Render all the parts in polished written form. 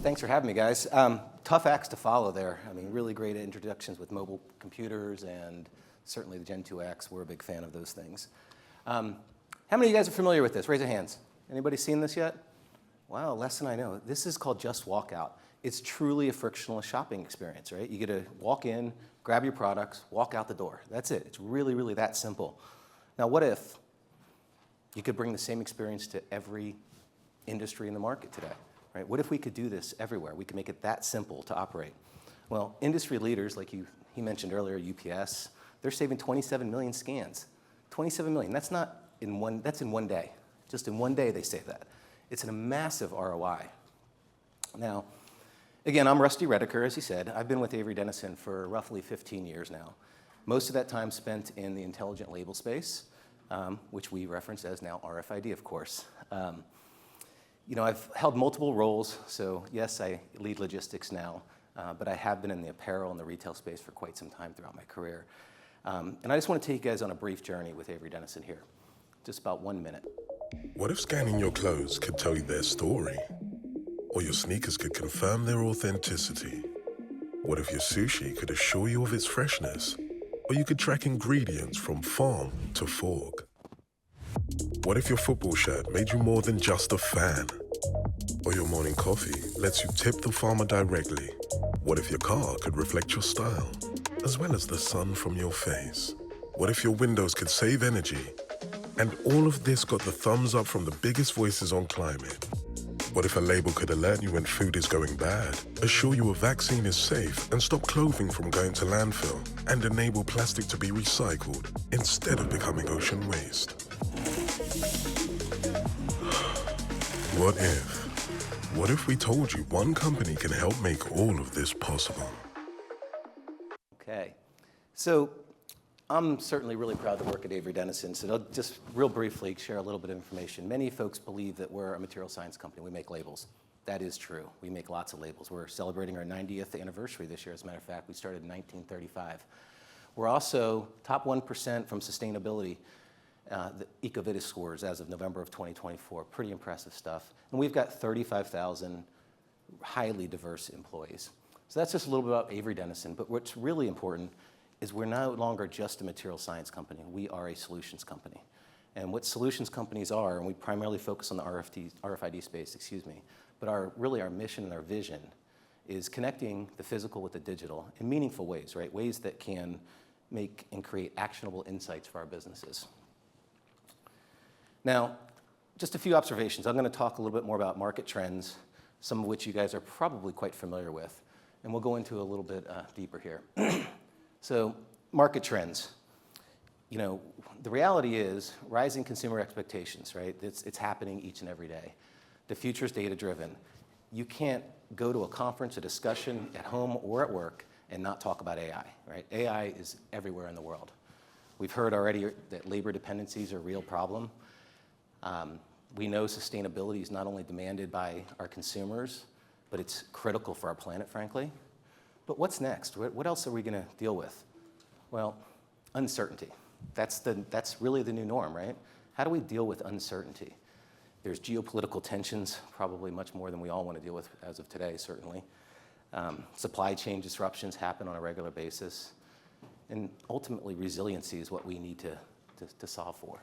Thanks for having me, guys. Tough acts to follow there. I mean, really great introductions with mobile computers and certainly the Gen 2X. We're a big fan of those things. How many of you guys are familiar with this? Raise your hands. Anybody seen this yet? Wow, less than I know. This is called Just Walkout. It's truly a frictionless shopping experience, right? You get to walk in, grab your products, walk out the door. That's it. It's really, really that simple. Now, what if you could bring the same experience to every industry in the market today? Right? What if we could do this everywhere? We could make it that simple to operate. Well, industry leaders, like he mentioned earlier, UPS, they're saving 27 million scans. 27 million, that's in one day. Just in one day they save that. It's a massive ROI. Now, again, I'm Rusty Redecker, as he said. I've been with Avery Dennison for roughly 15 years now. Most of that time spent in the intelligent label space, which we reference as now RFID, of course. You know, I've held multiple roles, so yes, I lead logistics now, but I have been in the apparel and the retail space for quite some time throughout my career. And I just want to take you guys on a brief journey with Avery Dennison here. Just about 1 minute. What if scanning your clothes could tell you their story? Or your sneakers could confirm their authenticity? What if your sushi could assure you of its freshness? Or you could track ingredients from farm to fork? What if your football shirt made you more than just a fan? Or your morning coffee lets you tip the farmer directly? What if your car could reflect your style, as well as the sun from your face? What if your windows could save energy? And all of this got the thumbs up from the biggest voices on climate? What if a label could alert you when food is going bad, assure you a vaccine is safe, and stop clothing from going to landfill, and enable plastic to be recycled instead of becoming ocean waste? What if? What if we told you one company can help make all of this possible? Okay, so I'm certainly really proud to work at Avery Dennison, so I'll just real briefly share a little bit of information. Many folks believe that we're a material science company. We make labels. That is true. We make lots of labels. We're celebrating our 90th anniversary this year. As a matter of fact, we started in 1935. We're also top 1% from sustainability, the Ecovitas scores as of November of 2024. Pretty impressive stuff. And we've got 35,000 highly diverse employees. So that's just a little bit about Avery Dennison, but what's really important is we're no longer just a material science company. We are a solutions company. And what solutions companies are, and we primarily focus on the RFID space, but really our mission and our vision is connecting the physical with the digital in meaningful ways, right? Ways that can make and create actionable insights for our businesses. Now, just a few observations. I'm going to talk a little bit more about market trends, some of which you guys are probably quite familiar with, and we'll go into a little bit deeper here. So, market trends. You know, the reality is rising consumer expectations, right? It's happening each and every day. The future is data-driven. You can't go to a conference, a discussion at home or at work and not talk about AI, right? AI is everywhere in the world. We've heard already that labor dependencies are a real problem. We know sustainability is not only demanded by our consumers, but it's critical for our planet, frankly. But what's next? What else are we going to deal with? Well, uncertainty. That's really the new norm, right? How do we deal with uncertainty? There's geopolitical tensions, probably much more than we all want to deal with as of today, certainly. Supply chain disruptions happen on a regular basis. And ultimately, resiliency is what we need to solve for.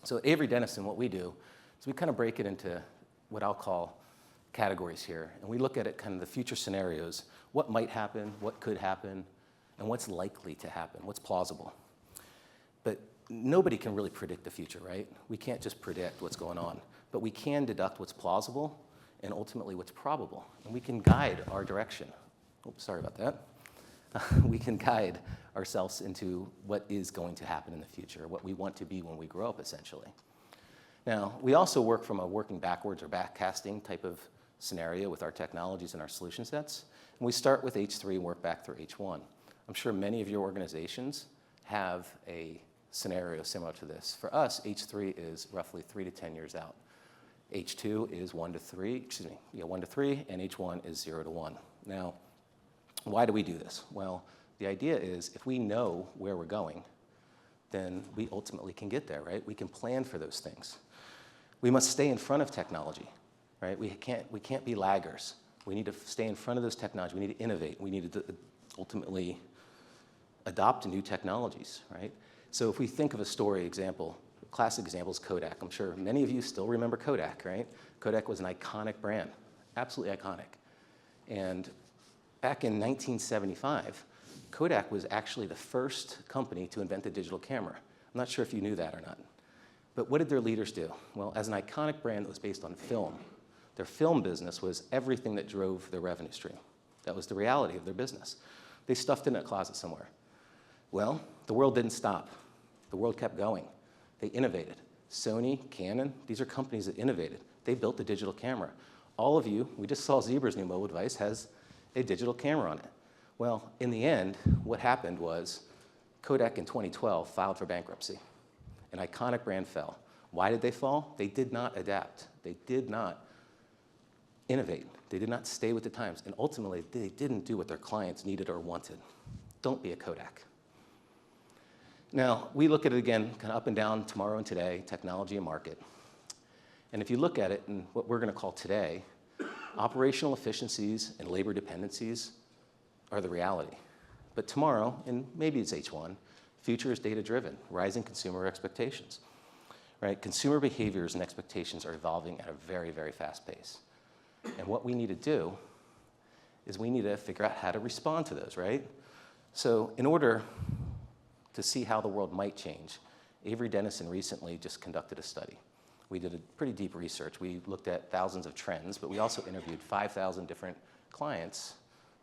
So at Avery Dennison, what we do is we kind of break it into what I'll call categories here. And we look at it kind of the future scenarios, what might happen, what could happen, and what's likely to happen, what's plausible. But nobody can really predict the future, right? We can't just predict what's going on. But we can deduct what's plausible and ultimately what's probable. And we can guide our direction. Oops, sorry about that. We can guide ourselves into what is going to happen in the future, what we want to be when we grow up, essentially. Now, we also work from a working backwards or backcasting type of scenario with our technologies and our solution sets. And we start with H3 and work back through H1. I'm sure many of your organizations have a scenario similar to this. For us, H3 is roughly 3 to 10 years out. H2 is 1 to 3, 1 to 3, and H1 is 0 to 1. Now, why do we do this? Well, the idea is if we know where we're going, then we ultimately can get there, right? We can plan for those things. We must stay in front of technology, right? We can't be laggers. We need to stay in front of those technologies. We need to innovate. We need to ultimately adopt new technologies, right? So if we think of a story example, classic example is Kodak. I'm sure many of you still remember Kodak, right? Kodak was an iconic brand, absolutely iconic. And back in 1975, Kodak was actually the first company to invent the digital camera. I'm not sure if you knew that or not. But what did their leaders do? Well, as an iconic brand that was based on film, their film business was everything that drove their revenue stream. That was the reality of their business. They stuffed it in a closet somewhere. Well, the world didn't stop. The world kept going. They innovated. Sony, Canon, these are companies that innovated. They built the digital camera. All of you, we just saw Zebra's new mobile device has a digital camera on it. Well, in the end, what happened was Kodak in 2012 filed for bankruptcy. An iconic brand fell. Why did they fall? They did not adapt. They did not innovate. They did not stay with the times. And ultimately, they didn't do what their clients needed or wanted. Don't be a Kodak. Now, we look at it again, kind of up and down, tomorrow and today, technology and market. And if you look at it in what we're going to call today, operational efficiencies and labor dependencies are the reality. But tomorrow, and maybe it's H1, future is data-driven, rising consumer expectations. Right? Consumer behaviors and expectations are evolving at a very, very fast pace. And what we need to do is we need to figure out how to respond to those, right? So in order to see how the world might change, Avery Dennison recently just conducted a study. We did a pretty deep research. We looked at thousands of trends, but we also interviewed 5,000 different clients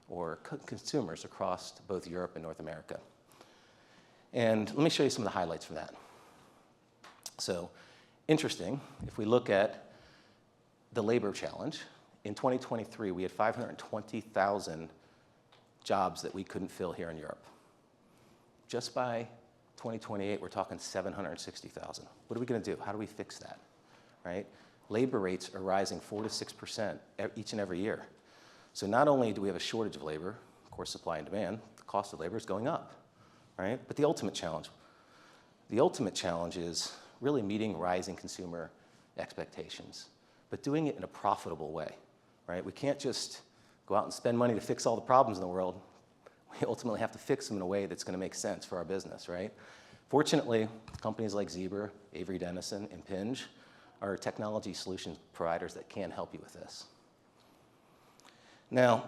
or consumers across both Europe and North America. And let me show you some of the highlights from that. So, interesting, if we look at the labor challenge, in 2023, we had 520,000 jobs that we couldn't fill here in Europe. Just by 2028, we're talking 760,000. What are we going to do? How do we fix that, right? Labor rates are rising 4 to 6% each and every year. So not only do we have a shortage of labor, of course, supply and demand, the cost of labor is going up, right? But the ultimate challenge is really meeting rising consumer expectations, but doing it in a profitable way, right? We can't just go out and spend money to fix all the problems in the world. We ultimately have to fix them in a way that's going to make sense for our business, right? Fortunately, companies like Zebra, Avery Dennison, and Impinj are technology solution providers that can help you with this. Now,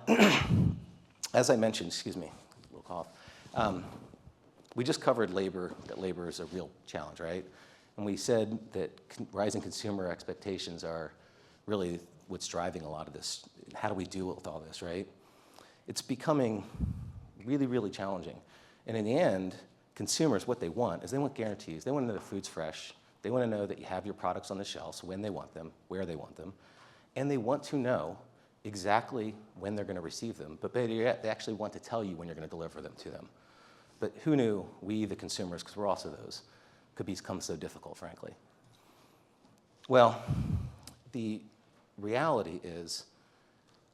as I mentioned, excuse me, a little cough. We just covered labor, that labor is a real challenge, right? And we said that rising consumer expectations are really what's driving a lot of this. How do we deal with all this, right? It's becoming really, really challenging. And in the end, consumers, what they want is they want guarantees. They want to know the food's fresh. They want to know that you have your products on the shelves when they want them, where they want them. And they want to know exactly when they're going to receive them. But better yet, they actually want to tell you when you're going to deliver them to them. But who knew we, the consumers, because we're also those, could become so difficult, frankly. Well, the reality is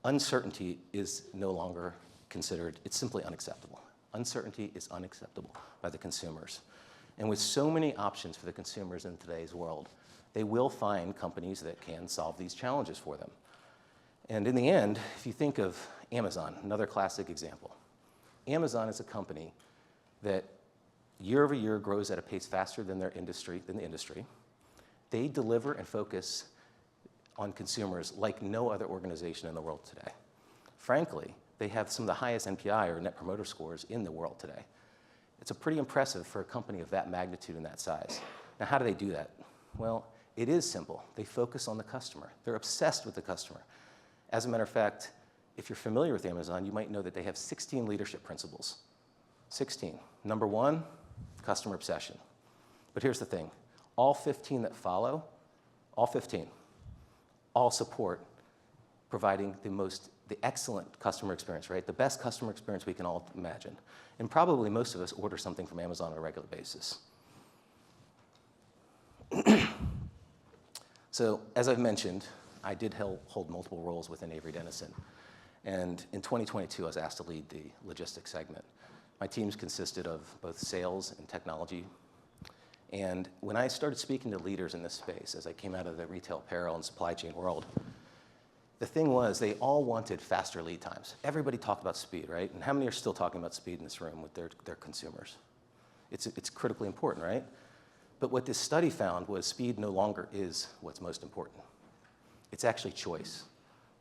uncertainty is no longer considered, it's simply unacceptable. Uncertainty is unacceptable by the consumers. And with so many options for the consumers in today's world, they will find companies that can solve these challenges for them. And in the end, if you think of Amazon, another classic example. Amazon is a company that year over year grows at a pace faster than the industry. They deliver and focus on consumers like no other organization in the world today. Frankly, they have some of the highest NPI or Net Promoter Scores in the world today. It's a pretty impressive for a company of that magnitude and that size. Now, how do they do that? Well, it is simple. They focus on the customer. They're obsessed with the customer. As a matter of fact, if you're familiar with Amazon, you might know that they have 16 leadership principles. 16. Number 1, customer obsession. But here's the thing. All 15 that follow, all 15, all support providing the excellent customer experience, right? The best customer experience we can all imagine. And probably most of us order something from Amazon on a regular basis. So, as I've mentioned, I did hold multiple roles within Avery Dennison. And in 2022, I was asked to lead the logistics segment. My teams consisted of both sales and technology. And when I started speaking to leaders in this space, as I came out of the retail apparel and supply chain world, the thing was, they all wanted faster lead times. Everybody talked about speed, right? And how many are still talking about speed in this room with their consumers? It's critically important, right? But what this study found was speed no longer is what's most important. It's actually choice.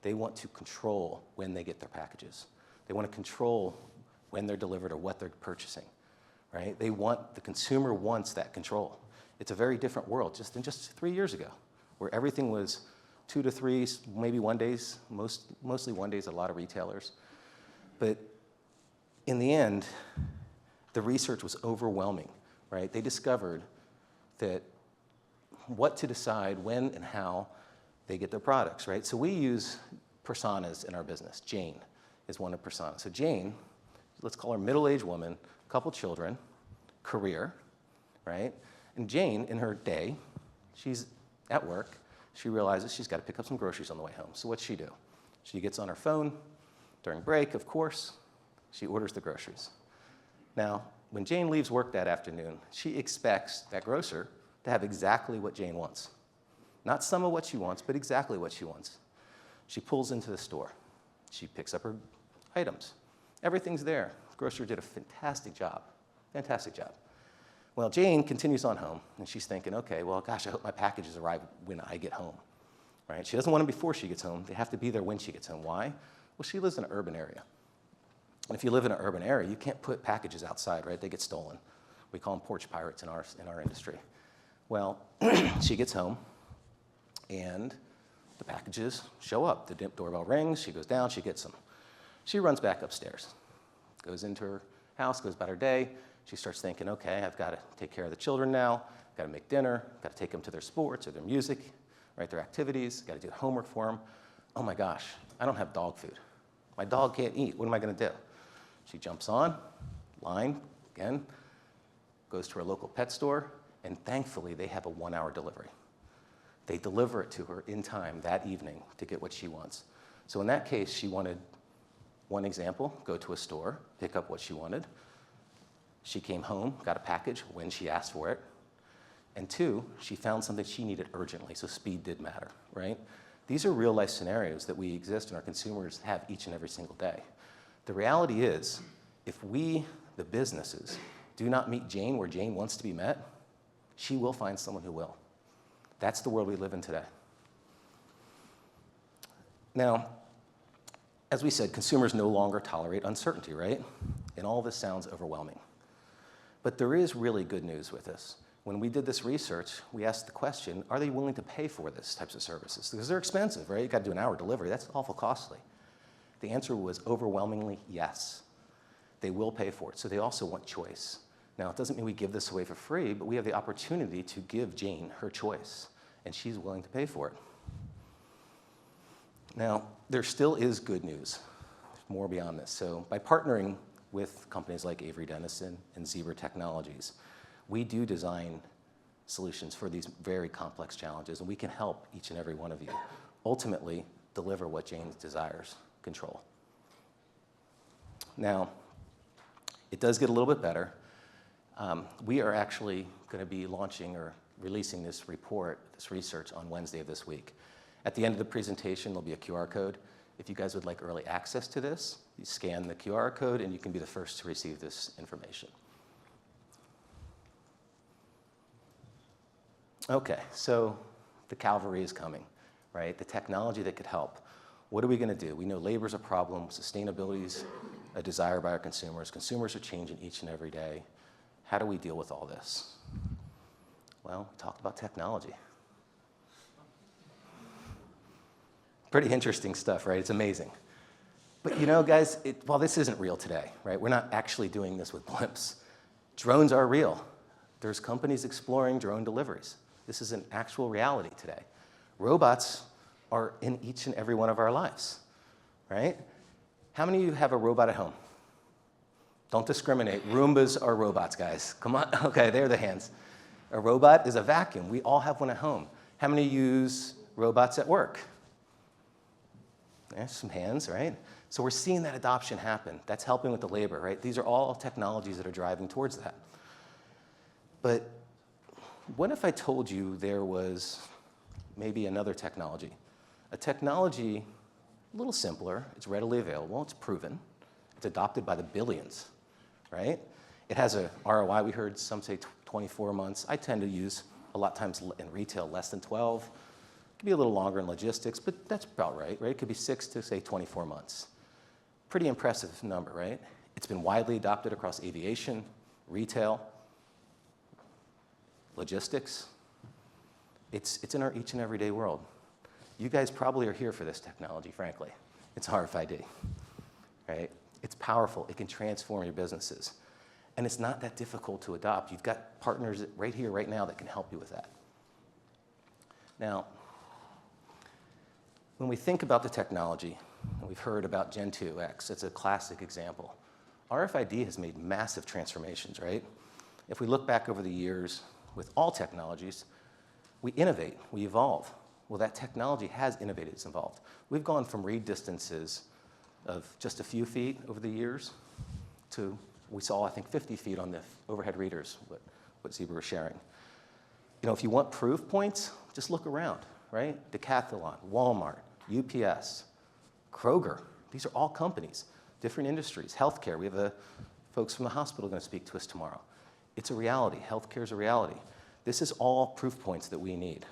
They want to control when they get their packages. They want to control when they're delivered or what they're purchasing, right? The consumer wants that control. It's a very different world than just 3 years ago, where everything was 2 to 3, maybe 1 days, mostly 1 days at a lot of retailers. But in the end, the research was overwhelming, right? They discovered that what to decide when and how they get their products, right? So we use personas in our business. Jane is one of personas. So Jane, let's call her middle-aged woman, couple children, career, right? And Jane, in her day, she's at work. She realizes she's got to pick up some groceries on the way home. So what's she do? She gets on her phone during break, of course. She orders the groceries. Now, when Jane leaves work that afternoon, she expects that grocer to have exactly what Jane wants. Not some of what she wants, but exactly what she wants. She pulls into the store. She picks up her items. Everything's there. The grocer did a fantastic job. Fantastic job. Well, Jane continues on home, and she's thinking, okay, well, gosh, I hope my packages arrive when I get home, right? She doesn't want them before she gets home. They have to be there when she gets home. Why? Well, she lives in an urban area. And if you live in an urban area, you can't put packages outside, right? They get stolen. We call them porch pirates in our industry. Well, she gets home, and the packages show up. The doorbell rings. She goes down. She gets them. She runs back upstairs, goes into her house, goes about her day. She starts thinking, okay, I've got to take care of the children now. I've got to make dinner. I've got to take them to their sports or their music, right, their activities. Got to do homework for them. Oh my gosh, I don't have dog food. My dog can't eat. What am I going to do? She jumps on, line, again, goes to her local pet store, and thankfully they have a 1-hour delivery. They deliver it to her in time that evening to get what she wants. So in that case, she wanted, one example, go to a store, pick up what she wanted. She came home, got a package when she asked for it. And 2, she found something she needed urgently, so speed did matter, right? These are real-life scenarios that we exist and our consumers have each and every single day. The reality is, if we, the businesses, do not meet Jane where Jane wants to be met, she will find someone who will. That's the world we live in today. Now, as we said, consumers no longer tolerate uncertainty, right? And all this sounds overwhelming. But there is really good news with this. When we did this research, we asked the question, are they willing to pay for these types of services? Because they're expensive, right? You've got to do an hour delivery. That's awful costly. The answer was overwhelmingly yes. They will pay for it. So they also want choice. Now, it doesn't mean we give this away for free, but we have the opportunity to give Jane her choice, and she's willing to pay for it. Now, there still is good news, more beyond this. So by partnering with companies like Avery Dennison and Zebra Technologies, we do design solutions for these very complex challenges, and we can help each and every one of you ultimately deliver what Jane desires, control. Now, it does get a little bit better. We are actually going to be launching or releasing this report, this research, on Wednesday of this week. At the end of the presentation, there'll be a QR code. If you guys would like early access to this, you scan the QR code and you can be the first to receive this information. Okay, so the cavalry is coming, right? The technology that could help. What are we going to do? We know labor's a problem, sustainability is a desire by our consumers. Consumers are changing each and every day. How do we deal with all this? Well, we talked about technology. Pretty interesting stuff, right? It's amazing. But you know, guys, while this isn't real today, right? We're not actually doing this with blimps. Drones are real. There's companies exploring drone deliveries. This is an actual reality today. Robots are in each and every one of our lives, right? How many of you have a robot at home? Don't discriminate. Roombas are robots, guys. Come on. Okay, there are the hands. A robot is a vacuum. We all have one at home. How many use robots at work? There's some hands, right? So we're seeing that adoption happen. That's helping with the labor, right? These are all technologies that are driving towards that. But what if I told you there was maybe another technology? A technology a little simpler, it's readily available, it's proven, it's adopted by the billions, right? It has a ROI, we heard some say 24 months. I tend to use, a lot of times in retail, less than 12. It could be a little longer in logistics, but that's about right? It could be 6 to, say, 24 months. Pretty impressive number, right? It's been widely adopted across aviation, retail, logistics. It's in our each and everyday world. You guys probably are here for this technology, frankly. It's RFID, right? It's powerful. It can transform your businesses. And it's not that difficult to adopt. You've got partners right here, right now that can help you with that. Now, when we think about the technology, and we've heard about Gen 2X, it's a classic example. RFID has made massive transformations, right? If we look back over the years with all technologies, we innovate, we evolve. Well, that technology has innovated, it's evolved. We've gone from read distances of just a few feet over the years to, we saw, I think, 50 feet on the overhead readers, what Zebra was sharing. You know, if you want proof points, just look around, right? Decathlon, Walmart, UPS, Kroger. These are all companies, different industries. Healthcare, we have folks from the hospital going to speak to us tomorrow. It's a reality. Healthcare is a reality. This is all proof points that we need.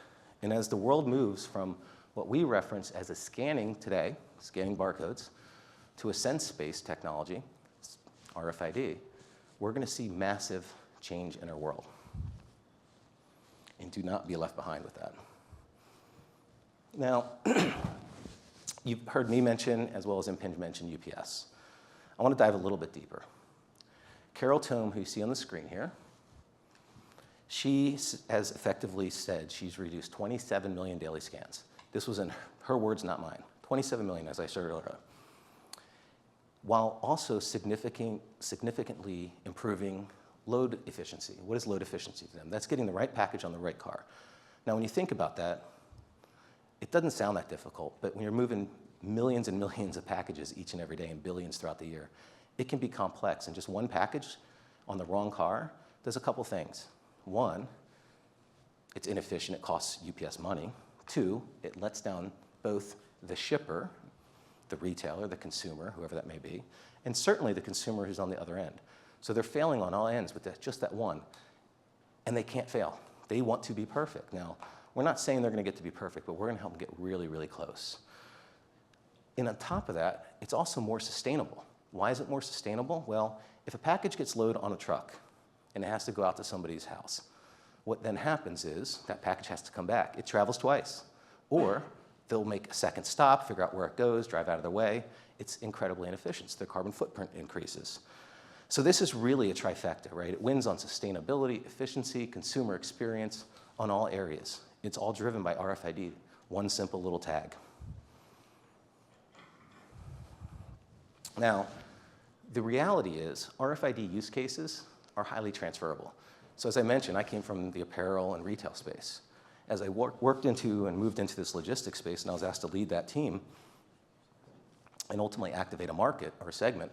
And as the world moves from what we reference as a scanning today, scanning barcodes, to a sense-based technology, RFID, we're going to see massive change in our world. And do not be left behind with that. Now, you've heard me mention, as well as Impinj mention, UPS. I want to dive a little bit deeper. Carol Tome, who you see on the screen here, she has effectively said she's reduced 27 million daily scans. This was in her words, not mine. 27 million, as I shared earlier, while also significantly improving load efficiency. What is load efficiency to them? That's getting the right package on the right car. Now, when you think about that, it doesn't sound that difficult, but when you're moving millions and millions of packages each and every day and billions throughout the year, it can be complex. And just one package on the wrong car does a couple things. One, it's inefficient, it costs UPS money. Two, it lets down both the shipper, the retailer, the consumer, whoever that may be, and certainly the consumer who's on the other end. So they're failing on all ends with just that one, and they can't fail. They want to be perfect. Now, we're not saying they're going to get to be perfect, but we're going to help them get really, really close. And on top of that, it's also more sustainable. Why is it more sustainable? Well, if a package gets loaded on a truck and it has to go out to somebody's house, what then happens is that package has to come back. It travels twice. Or they'll make a second stop, figure out where it goes, drive out of their way. It's incredibly inefficient. So their carbon footprint increases. So this is really a trifecta, right? It wins on sustainability, efficiency, consumer experience, on all areas. It's all driven by RFID, one simple little tag. Now, the reality is RFID use cases are highly transferable. So as I mentioned, I came from the apparel and retail space. As I worked into and moved into this logistics space and I was asked to lead that team and ultimately activate a market or a segment,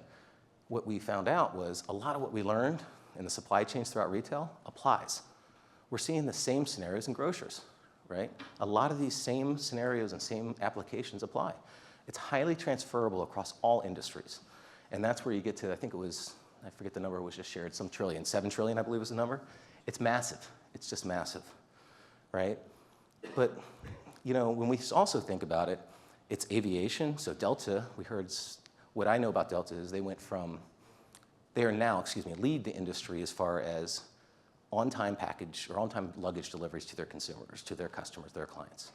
what we found out was a lot of what we learned in the supply chains throughout retail applies. We're seeing the same scenarios in grocers, right? A lot of these same scenarios and same applications apply. It's highly transferable across all industries. And that's where you get to, I think it was, I forget the number was just shared, some trillion, 7 trillion, I believe was the number. It's massive. It's just massive, right? But, you know, when we also think about it, it's aviation. So Delta, we heard, what I know about Delta is they went from, they are now, lead the industry as far as on-time package or on-time luggage deliveries to their consumers, to their customers, their clients.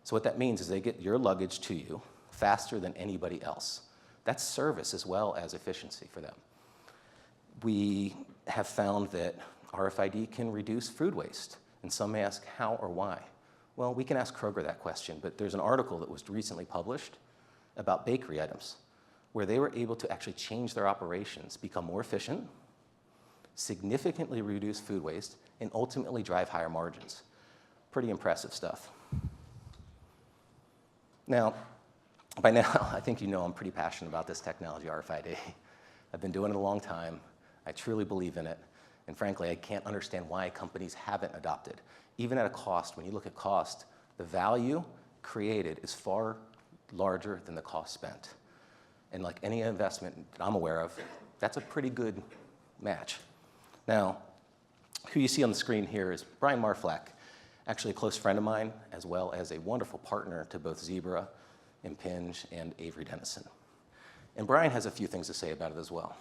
So what that means is they get your luggage to you faster than anybody else. That's service as well as efficiency for them. We have found that RFID can reduce food waste. And some may ask how or why. Well, we can ask Kroger that question, but there's an article that was recently published about bakery items where they were able to actually change their operations, become more efficient, significantly reduce food waste, and ultimately drive higher margins. Pretty impressive stuff. Now, by now, I think you know I'm pretty passionate about this technology, RFID. I've been doing it a long time. I truly believe in it. And frankly, I can't understand why companies haven't adopted. Even at a cost, when you look at cost, the value created is far larger than the cost spent. And like any investment that I'm aware of, that's a pretty good match. Now, who you see on the screen here is Brian Marflack, actually a close friend of mine, as well as a wonderful partner to both Zebra, Impinj, and Avery Dennison. And Brian has a few things to say about it as well.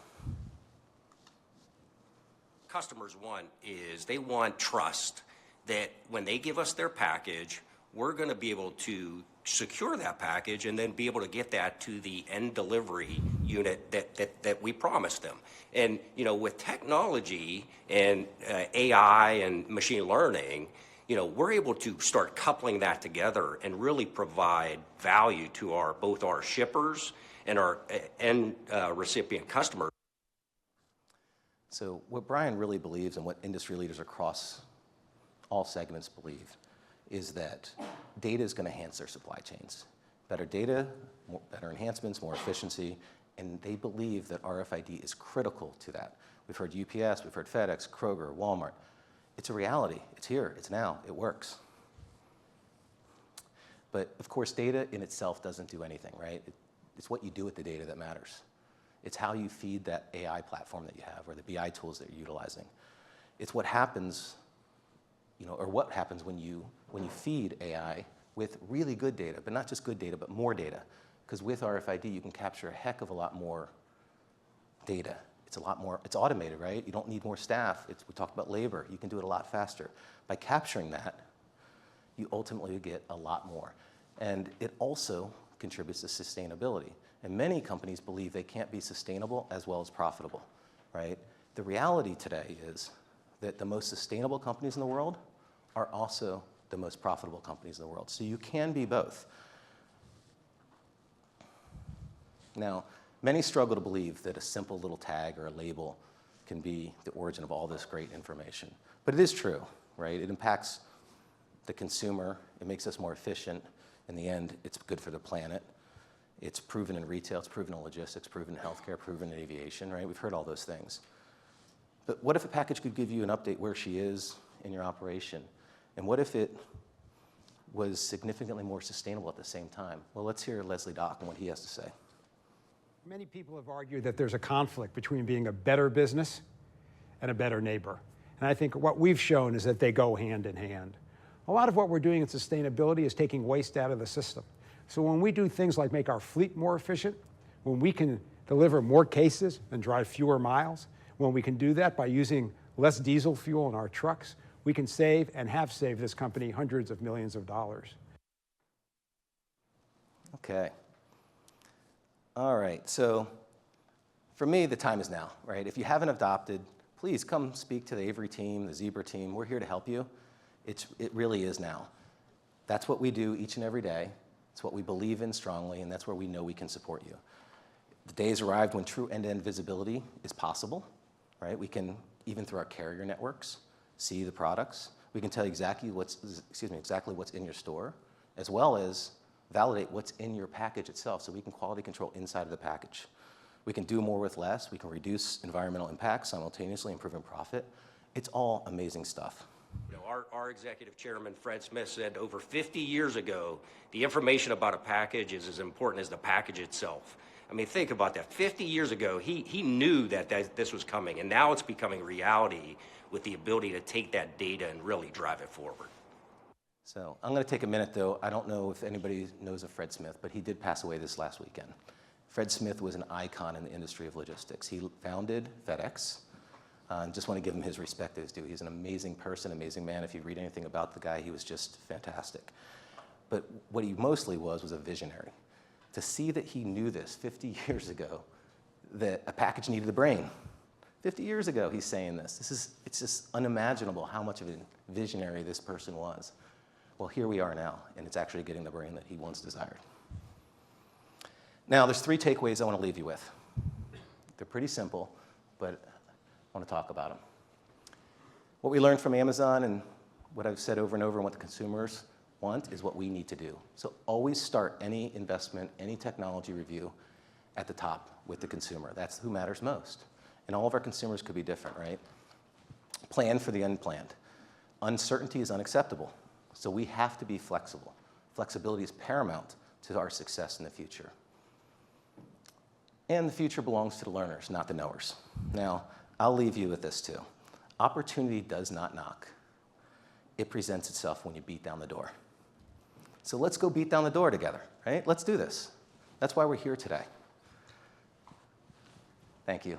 Customers want is they want trust that when they give us their package, we're going to be able to secure that package and then be able to get that to the end delivery unit that we promised them. And with technology and AI and machine learning, we're able to start coupling that together and really provide value to both our shippers and our end recipient customers. So what Brian really believes, and what industry leaders across all segments believe, is that data is going to enhance their supply chains. Better data, better enhancements, more efficiency, and they believe that RFID is critical to that. We've heard UPS, we've heard FedEx, Kroger, Walmart. It's a reality. It's here. It's now. It works. But of course, data in itself doesn't do anything, right? It's what you do with the data that matters. It's how you feed that AI platform that you have, or the BI tools that you're utilizing. It's what happens, or what happens when you feed AI with really good data, but not just good data, but more data. Because with RFID, you can capture a heck of a lot more data. It's a lot more, it's automated, right? You don't need more staff. We talked about labor. You can do it a lot faster. By capturing that, you ultimately get a lot more. And it also contributes to sustainability. And many companies believe they can't be sustainable as well as profitable, right? The reality today is that the most sustainable companies in the world are also the most profitable companies in the world. So you can be both. Now, many struggle to believe that a simple little tag or a label can be the origin of all this great information. But it is true, right? It impacts the consumer. It makes us more efficient. In the end, it's good for the planet. It's proven in retail, it's proven in logistics, proven in healthcare, proven in aviation, right? We've heard all those things. But what if a package could give you an update where she is in your operation? And what if it was significantly more sustainable at the same time? Well, let's hear Leslie Dock and what he has to say. Many people have argued that there's a conflict between being a better business and a better neighbor. And I think what we've shown is that they go hand in hand. A lot of what we're doing in sustainability is taking waste out of the system. So when we do things like make our fleet more efficient, when we can deliver more cases and drive fewer miles, when we can do that by using less diesel fuel in our trucks, we can save and have saved this company hundreds of millions of dollars. Okay. All right, so for me, the time is now, right? If you haven't adopted, please come speak to the Avery team, the Zebra team. We're here to help you. It really is now. That's what we do each and every day. It's what we believe in strongly, and that's where we know we can support you. The day has arrived when true end-to-end visibility is possible, right? We can, even through our carrier networks, see the products. We can tell you exactly what's in your store, as well as validate what's in your package itself, so we can quality control inside of the package. We can do more with less. We can reduce environmental impact, simultaneously improving profit. It's all amazing stuff. Our executive chairman, Fred Smith, said over 50 years ago, the information about a package is as important as the package itself. I mean, think about that. 50 years ago, he knew that this was coming, and now it's becoming reality with the ability to take that data and really drive it forward. So I'm going to take a minute, though. I don't know if anybody knows of Fred Smith, but he did pass away this last weekend. Fred Smith was an icon in the industry of logistics. He founded FedEx. Just want to give him his respect as due. He's an amazing person, amazing man. If you read anything about the guy, he was just fantastic. But what he mostly was a visionary. To see that he knew this 50 years ago, that a package needed a brain. 50 years ago, he's saying this. It's just unimaginable how much of a visionary this person was. Well, here we are now, and it's actually getting the brain that he once desired. Now, there's 3 takeaways I want to leave you with. They're pretty simple, but I want to talk about them. What we learned from Amazon and what I've said over and over and what the consumers want is what we need to do. So always start any investment, any technology review at the top with the consumer. That's who matters most. And all of our consumers could be different, right? Plan for the unplanned. Uncertainty is unacceptable. So we have to be flexible. Flexibility is paramount to our success in the future. And the future belongs to the learners, not the knowers. Now, I'll leave you with this too. Opportunity does not knock. It presents itself when you beat down the door. So let's go beat down the door together, right? Let's do this. That's why we're here today. Thank you.